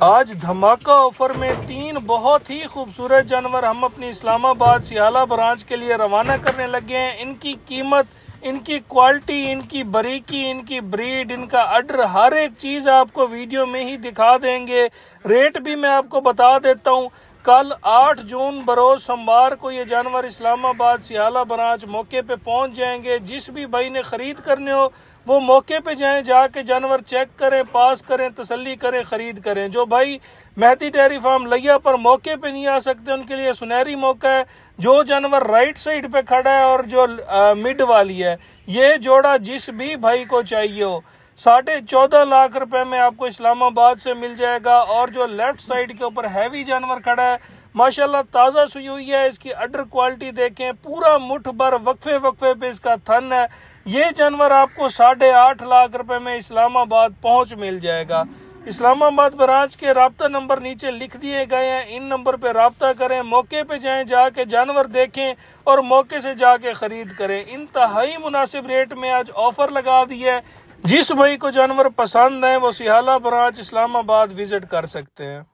आज धमाका ऑफर में 3 बहुत ही खूबसूरत जानवर हम अपनी इस्लामाबाद सियाला ब्रांच के लिए रवाना करने लगे हैं। इनकी कीमत, इनकी क्वालिटी, इनकी बारीकी, इनकी ब्रीड, इनका अडर, हर एक चीज़ आपको वीडियो में ही दिखा देंगे। रेट भी मैं आपको बता देता हूँ। कल 8 जून बरोज सोमवार को ये जानवर इस्लामाबाद सियाला ब्रांच मौके पे पहुंच जाएंगे। जिस भी भाई ने ख़रीद करने हो वो मौके पे जाएं, जाके जानवर चेक करें, पास करें, तसल्ली करें, ख़रीद करें। जो भाई मेहदी डेयरी फार्म लिया पर मौके पे नहीं आ सकते उनके लिए सुनहरी मौका है। जो जानवर राइट साइड पे खड़ा है और जो मिड वाली है, ये जोड़ा जिस भी भाई को चाहिए हो 14.5 लाख रुपए में आपको इस्लामाबाद से मिल जाएगा। और जो लेफ्ट साइड के ऊपर हैवी जानवर खड़ा है, माशाल्लाह ताज़ा सुई हुई है। इसकी अडर क्वालिटी देखें, पूरा मुठ भर वक्फे वक्फे पे इसका थन है। ये जानवर आपको 8.5 लाख रुपए में इस्लामाबाद पहुंच मिल जाएगा। इस्लामाबाद ब्रांच के राब्ता नंबर नीचे लिख दिए गए हैं, इन नंबर पे राब्ता करें, मौके पे जाएं, जाके जानवर देखें और मौके से जाके खरीद करें। इंतहाई मुनासिब रेट में आज ऑफर लगा दिया है। जिस भाई को जानवर पसंद है वो सियाला ब्रांच इस्लामाबाद विजिट कर सकते हैं।